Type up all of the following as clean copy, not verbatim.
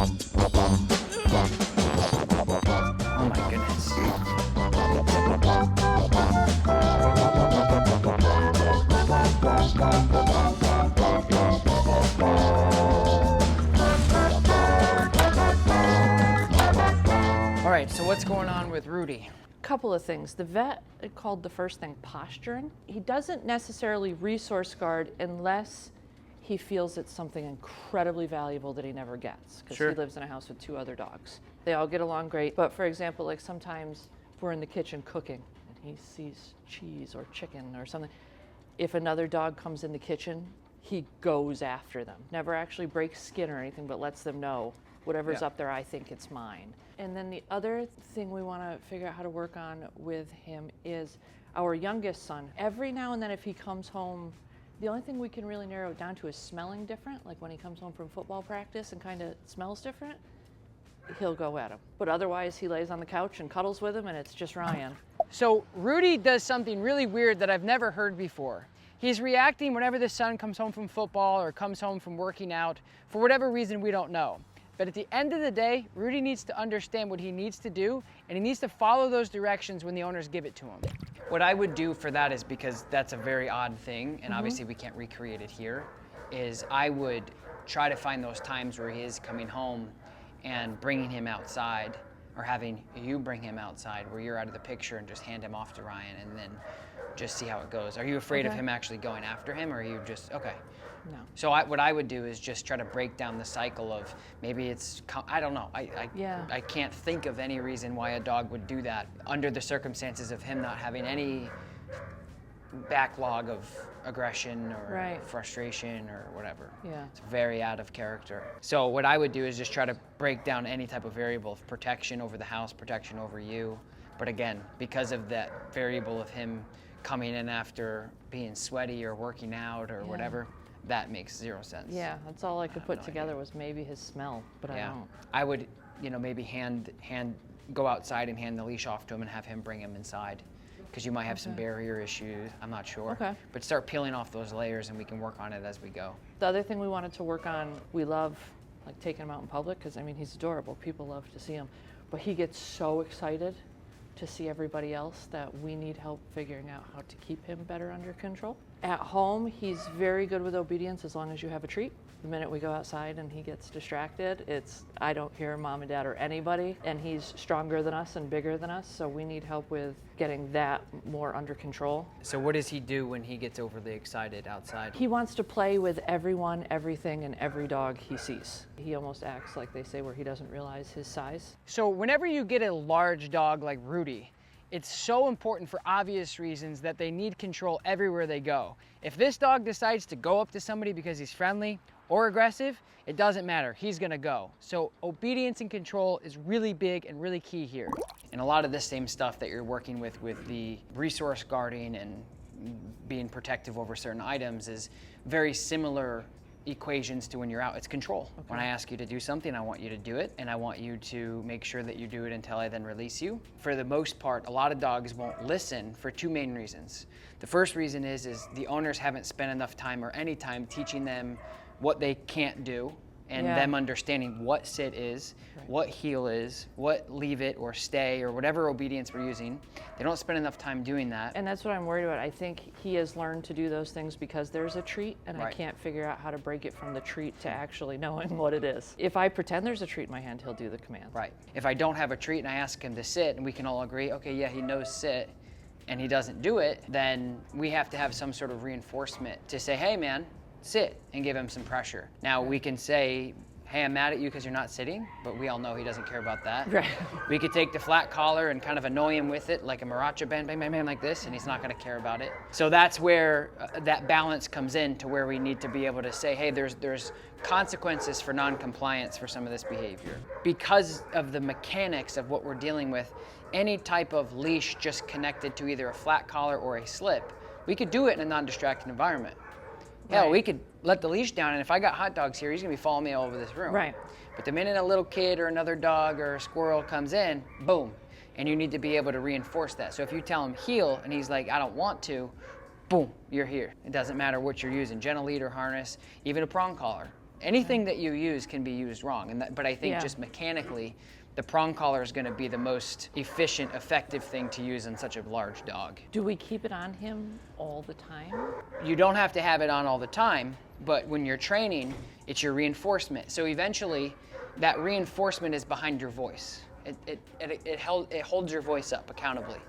Oh my goodness. All right, so what's going on with Rudy? Couple of things. The vet called the first thing posturing. He doesn't necessarily resource guard unless he feels it's something incredibly valuable that he never gets, because Sure. he lives in a house with 2 other dogs. They all get along great, but for example, like sometimes we're in the kitchen cooking and he sees cheese or chicken or something. If another dog comes in the kitchen, he goes after them. Never actually breaks skin or anything, but lets them know whatever's Yeah. up there, I think it's mine. And then the other thing we want to figure out how to work on with him is our youngest son. Every now and then if he comes home, the only thing we can really narrow it down to is smelling different, like when he comes home from football practice and kind of smells different, he'll go at him. But otherwise he lays on the couch and cuddles with him and it's just Ryan. So Rudy does something really weird that I've never heard before. He's reacting whenever the son comes home from football or comes home from working out for whatever reason we don't know. But at the end of the day, Rudy needs to understand what he needs to do, and he needs to follow those directions when the owners give it to him. What I would do for that is, because that's a very odd thing, and obviously we can't recreate it here, is I would try to find those times where he is coming home and bringing him outside, or having you bring him outside where you're out of the picture and just hand him off to Ryan and then just see how it goes. Are you afraid of Okay. him actually going after him, or are you just, okay. No. So what I would do is just try to break down the cycle of maybe it's, I don't know, Yeah. I can't think of any reason why a dog would do that under the circumstances of him not having any backlog of aggression or Right. frustration or whatever. Yeah. It's very out of character. So what I would do is just try to break down any type of variable of protection over the house, protection over you. But again, because of that variable of him coming in after being sweaty or working out or Yeah. whatever, that makes 0 sense. Yeah, that's all I could have put no together idea. was maybe his smell, but I Yeah. don't. I would, maybe go outside and hand the leash off to him and have him bring him inside, because you might have some Okay. barrier issues. I'm not sure. Okay. But start peeling off those layers and we can work on it as we go. The other thing we wanted to work on, we love like taking him out in public because I mean he's adorable. People love to see him, but he gets so excited to see everybody else that we need help figuring out how to keep him better under control. At home, he's very good with obedience as long as you have a treat. The minute we go outside and he gets distracted, I don't hear mom and dad or anybody, and he's stronger than us and bigger than us, so we need help with getting that more under control. So what does he do when he gets overly excited outside? He wants to play with everyone, everything, and every dog he sees. He almost acts like they say where he doesn't realize his size. So whenever you get a large dog like Rudy, it's so important for obvious reasons that they need control everywhere they go. If this dog decides to go up to somebody because he's friendly or aggressive, it doesn't matter, he's gonna go. So obedience and control is really big and really key here. And a lot of the same stuff that you're working with the resource guarding and being protective over certain items is very similar equations to when you're out. It's control. Okay. When I ask you to do something, I want you to do it, and I want you to make sure that you do it until I then release you. For the most part, a lot of dogs won't listen for 2 main reasons. The first reason is the owners haven't spent enough time or any time teaching them what they can't do, and them understanding what sit is, what heel is, what leave it or stay or whatever obedience we're using. They don't spend enough time doing that. And that's what I'm worried about. I think he has learned to do those things because there's a treat, and I Right. can't figure out how to break it from the treat to actually knowing what it is. If I pretend there's a treat in my hand, he'll do the command. Right. If I don't have a treat and I ask him to sit and we can all agree, okay, yeah, he knows sit, and he doesn't do it, then we have to have some sort of reinforcement to say, hey man, sit, and give him some pressure. Now we can say, hey, I'm mad at you because you're not sitting, but we all know he doesn't care about that. Right. We could take the flat collar and kind of annoy him with it, like a Maracha band, bang, bang, bang, like this, and he's not gonna care about it. So that's where that balance comes in, to where we need to be able to say, hey, there's consequences for non-compliance for some of this behavior. Because of the mechanics of what we're dealing with, any type of leash just connected to either a flat collar or a slip, we could do it in a non-distracted environment. Hell, Right. we could let the leash down, and if I got hot dogs here, he's gonna be following me all over this room. Right. But the minute a little kid or another dog or a squirrel comes in, boom. And you need to be able to reinforce that. So if you tell him heel and he's like, I don't want to, boom, you're here. It doesn't matter what you're using, gentle lead or harness, even a prong collar. Anything that you use can be used wrong, but I think Yeah. just mechanically, the prong collar is going to be the most efficient, effective thing to use in such a large dog. Do we keep it on him all the time? You don't have to have it on all the time, but when you're training, it's your reinforcement. So eventually, that reinforcement is behind your voice. It holds your voice up accountably.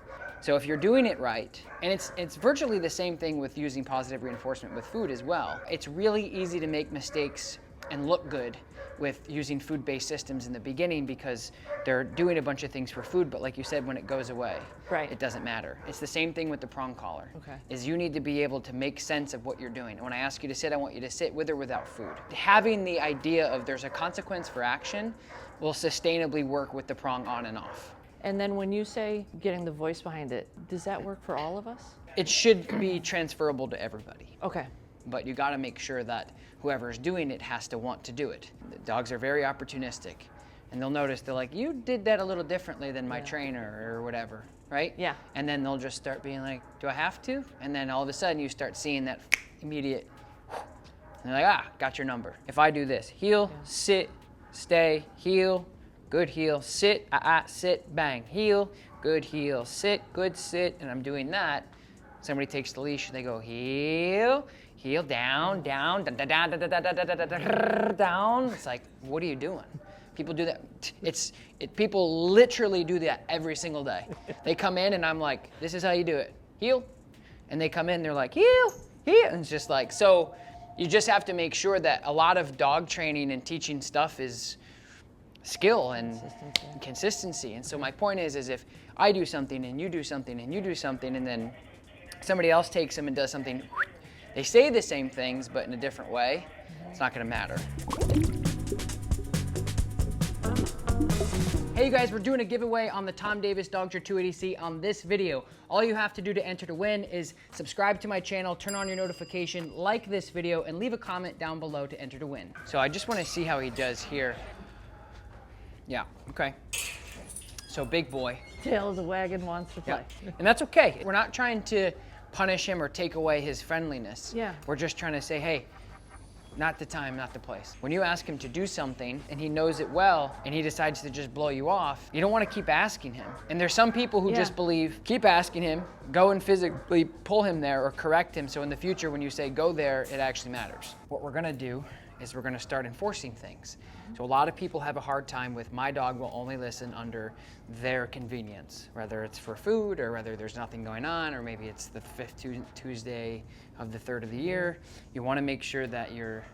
So if you're doing it right, and it's virtually the same thing with using positive reinforcement with food as well. It's really easy to make mistakes and look good with using food-based systems in the beginning because they're doing a bunch of things for food, but like you said, when it goes away, Right. it doesn't matter. It's the same thing with the prong collar. Okay. Is you need to be able to make sense of what you're doing. And when I ask you to sit, I want you to sit with or without food. Having the idea of there's a consequence for action will sustainably work with the prong on and off. And then when you say getting the voice behind it, does that work for all of us? It should be transferable to everybody. Okay. But you got to make sure that whoever's doing it has to want to do it. The dogs are very opportunistic, and they'll notice, they're like, you did that a little differently than my trainer or whatever, right? Yeah. And then they'll just start being like, do I have to? And then all of a sudden you start seeing that immediate, and they're like, got your number. If I do this, heel, sit, stay, heel, good heel, sit, sit, bang, heel, good heel, sit, good sit, and I'm doing that. Somebody takes the leash, they go heel, heel, down, down, down. It's like, what are you doing? People do that. People literally do that every single day. They come in and I'm like, this is how you do it. Heel. And they come in, they're like, heel, heel. And it's just like, so you just have to make sure that a lot of dog training and teaching stuff is skill and consistency. And so my point is if I do something and you do something and you do something and then somebody else takes them and does something, they say the same things but in a different way, it's not going to matter. Hey you guys, we're doing a giveaway on the Tom Davis Dogtra 280C on this video. All you have to do to enter to win is subscribe to my channel, turn on your notification, like this video, and leave a comment down below to enter to win. So I just want to see how he does here. Yeah, okay. So big boy. Tail of the wagon wants to play. Yeah. And that's okay. We're not trying to punish him or take away his friendliness. Yeah. We're just trying to say, hey, not the time, not the place. When you ask him to do something and he knows it well and he decides to just blow you off, you don't want to keep asking him. And there's some people who just believe, keep asking him, go and physically pull him there or correct him so in the future when you say go there, it actually matters. What we're gonna do is we're gonna start enforcing things. So a lot of people have a hard time with my dog will only listen under their convenience, whether it's for food or whether there's nothing going on or maybe it's the 5th Tuesday of the 3rd of the year. You wanna make sure that you're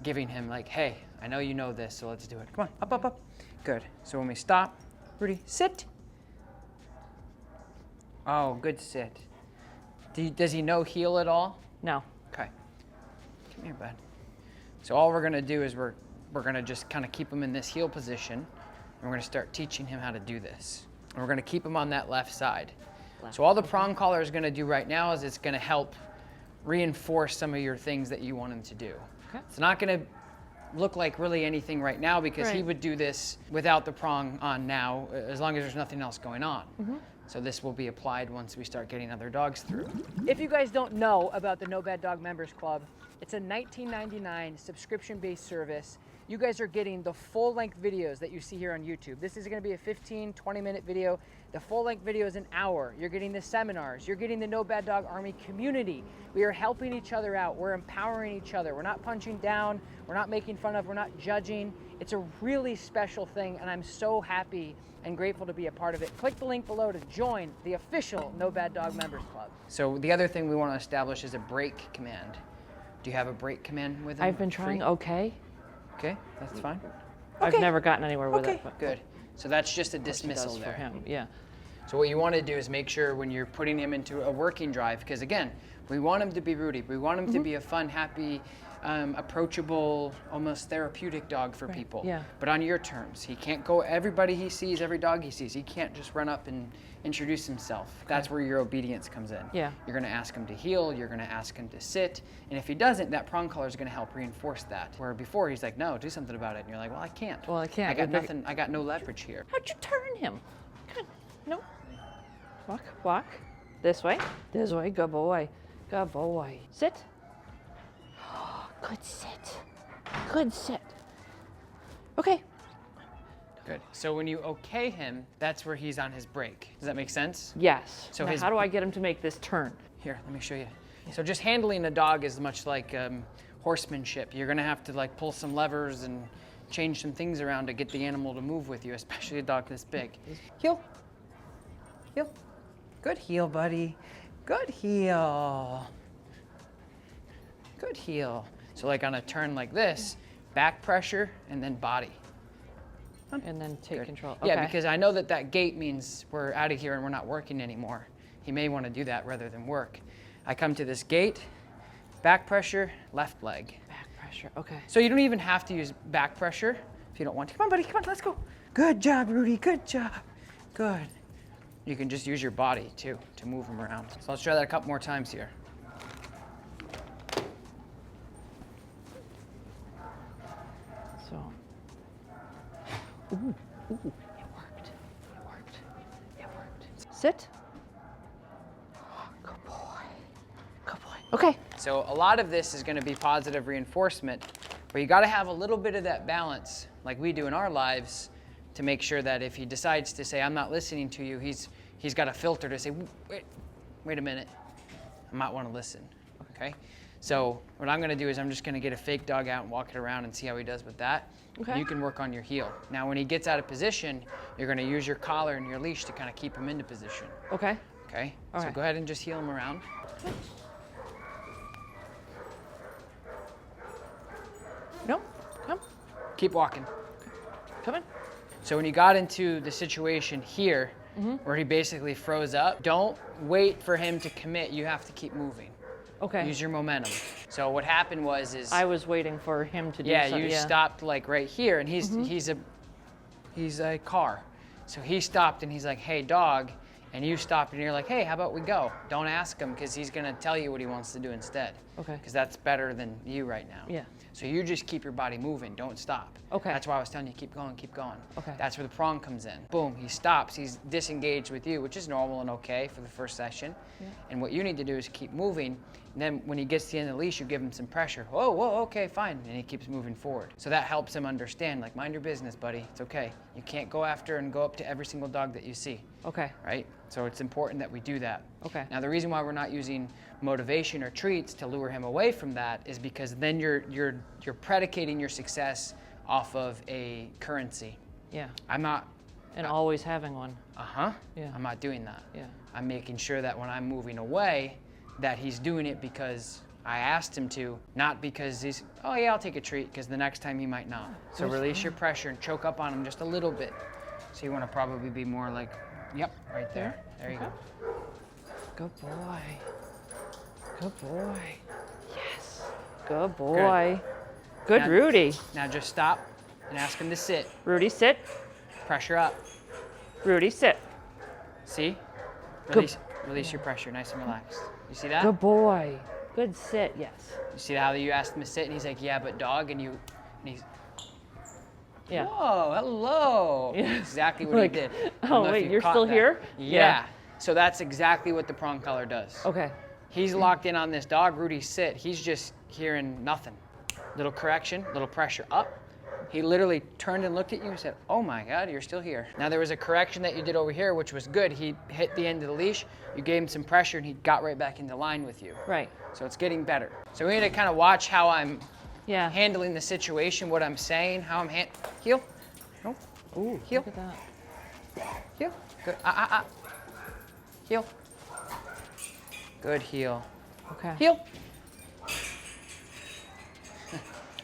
giving him like, hey, I know you know this, so let's do it. Come on, up, up, up. Good. So when we stop, Rudy, sit. Oh, good sit. Does he know heel at all? No. Okay. Come here, bud. So all we're gonna do is we're gonna just kind of keep him in this heel position, and we're gonna start teaching him how to do this. And we're gonna keep him on that left side. So all the prong collar is gonna do right now is it's gonna help reinforce some of your things that you want him to do. Okay. It's not gonna look like really anything right now because he would do this without the prong on now, as long as there's nothing else going on. So this will be applied once we start getting other dogs through. If you guys don't know about the No Bad Dog Members Club, it's a $19.99 subscription-based service. You guys are getting the full-length videos that you see here on YouTube. This is gonna be a 15, 20-minute video. The full-length video is an hour. You're getting the seminars. You're getting the No Bad Dog Army community. We are helping each other out. We're empowering each other. We're not punching down. We're not making fun of. We're not judging. It's a really special thing, and I'm so happy and grateful to be a part of it. Click the link below to join the official No Bad Dog Members Club. So the other thing we want to establish is a break command. Do you have a break command with him? I've been trying okay. Okay, that's fine. I've never gotten anywhere with it. But good. So that's just a dismissal for there. him. Yeah. So what you want to do is make sure when you're putting him into a working drive, because again, we want him to be Rudy. We want him to be a fun, happy, approachable, almost therapeutic dog for people. Yeah. But on your terms. He can't go everybody he sees, every dog he sees. He can't just run up and introduce himself. That's where your obedience comes in. Yeah. You're going to ask him to heel. You're going to ask him to sit. And if he doesn't, that prong collar is going to help reinforce that. Where before he's like, no, do something about it. And you're like, well, I can't. Well, I can't. I got nothing. I got no leverage here. How'd you turn him? Good. No. Walk, walk. This way. This way. Good boy. Good boy. Sit. Good sit. Good sit. Okay. Good. So when you okay him, that's where he's on his break. Does that make sense? Yes. So Now, his- how do I get him to make this turn? Here, let me show you. So just handling a dog is much like horsemanship. You're gonna have to like pull some levers and change some things around to get the animal to move with you, especially a dog this big. Heel. Heel. Good heel, buddy. Good heel. Good heel. So like on a turn like this, back pressure and then body. And then take Good. control. Yeah, Okay. because I know that that gate means we're out of here and we're not working anymore. He may want to do that rather than work. I come to this gate, back pressure, left leg. Back pressure. Okay. So you don't even have to use back pressure if you don't want to. Come on, buddy, come on, let's go. Good job, Rudy, good job. Good. You can just use your body too to move him around. So let's try that a couple more times here. So. Ooh, it worked. It worked. It worked. Sit. Good boy. Good boy. Okay. So a lot of this is going to be positive reinforcement, but you got to have a little bit of that balance, like we do in our lives, to make sure that if he decides to say, I'm not listening to you, he's got a filter to say, wait a minute, I might want to listen, okay? So what I'm going to do is I'm just going to get a fake dog out and walk it around and see how he does with that. Okay. You can work on your heel. Now when he gets out of position, you're going to use your collar and your leash to kind of keep him into position, Okay. okay? All So right. go ahead and just heel him around. No. Come. Keep walking. Come in. So when you got into the situation here, where he basically froze up, don't wait for him to commit. You have to keep moving. Okay. Use your momentum. So what happened was I was waiting for him to do yeah, something. you stopped like right here, and he's a car. So he stopped and he's like, hey, dog. And you stopped and you're like, hey, how about we go? Don't ask him because he's going to tell you what he wants to do instead. Okay. Because that's better than you right now. Yeah. So you just keep your body moving. Don't stop. Okay. That's why I was telling you, keep going, keep going. Okay. That's where the prong comes in. Boom, he stops. He's disengaged with you, which is normal and okay for the first session. Yeah. And what you need to do is keep moving. And then when he gets to the end of the leash, you give him some pressure. Whoa, whoa, okay, fine. And he keeps moving forward. So that helps him understand, like, mind your business, buddy. It's okay. You can't go after and go up to every single dog that you see. Okay. Right? So it's important that we do that. Okay. Now the reason why we're not using motivation or treats to lure him away from that is because then you're predicating your success off of a currency. Yeah. I'm not. And always having one. Yeah. I'm not doing that. Yeah. I'm making sure that when I'm moving away, that he's doing it because I asked him to, not because he's, oh yeah, I'll take a treat, because the next time he might not. So release your pressure and choke up on him just a little bit. So you want to probably be more like, yep, right there. There you go. Good boy. Good boy. Yes. Good boy. Good, Now- Rudy. Now just stop and ask him to sit. Rudy, sit. Pressure up. Rudy, sit. See? Good. Release your pressure, nice and relaxed. You see that? Good boy. Good sit, yes. You see how you asked him to sit and he's like, yeah, but dog, and he's, Yeah. whoa, hello. Yeah. Exactly what Like, he did. I oh, don't know if wait, you you're caught still that. here? Yeah. Yeah. So that's exactly what the prong collar does. Okay. He's locked in on this dog, Rudy, sit. He's just hearing nothing. Little correction, little pressure up. He literally turned and looked at you and said, oh my God, you're still here. Now there was a correction that you did over here, which was good. He hit the end of the leash, you gave him some pressure, and he got right back into line with you. Right. So it's getting better. So we need to kind of watch how I'm Yeah. handling the situation, what I'm saying, how I'm heel. No. Ooh, heel. look at that. Heel. Good. Heel. Good heel. Okay. Heel.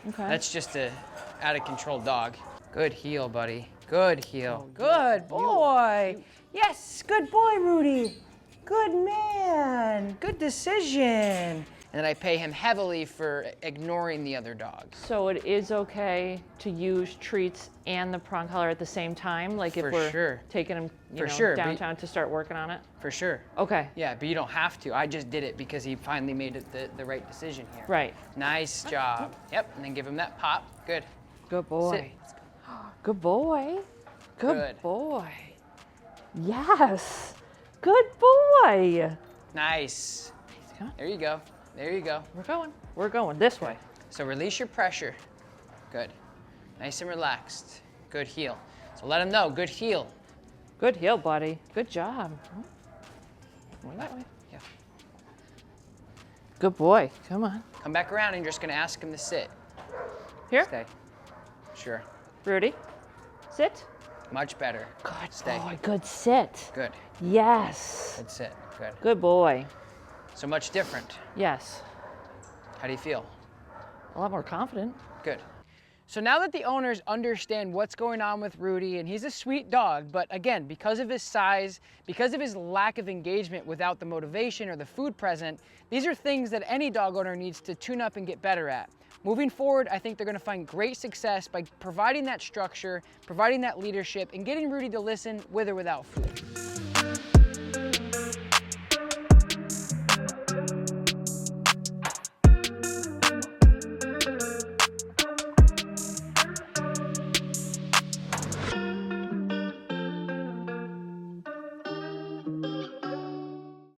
Okay. That's just a out of control dog. Good heel, buddy. Good heel. Good boy. Yes, good boy, Rudy. Good man. Good decision. And then I pay him heavily for ignoring the other dogs. So it is okay to use treats and the prong collar at the same time, like For if we're sure. taking him, For sure, but- downtown to start working on it. For sure. Okay. Yeah, but you don't have to. I just did it because he finally made it the right decision here. Right. Nice job. Yep, and then give him that pop. Good. Good boy. Sit. Good boy. Good, Good. boy. Yes. Good boy. Nice. Come on. There you go. There you go. We're going. We're going this way. So release your pressure. Good. Nice and relaxed. Good heel. So let him know, good heel. Good heel, buddy. Good job. That way. Yeah. Good boy. Come on. Come back around and you're just gonna ask him to sit. Here. Stay. Sure. Rudy. Sit. Much better. Good Stay. boy. Good sit. Good. Yes. Good sit. Good. Good boy. So much different. Yes. How do you feel? A lot more confident. Good. So now that the owners understand what's going on with Rudy, and he's a sweet dog, but again, because of his size, because of his lack of engagement without the motivation or the food present, these are things that any dog owner needs to tune up and get better at. Moving forward, I think they're going to find great success by providing that structure, providing that leadership, and getting Rudy to listen with or without food.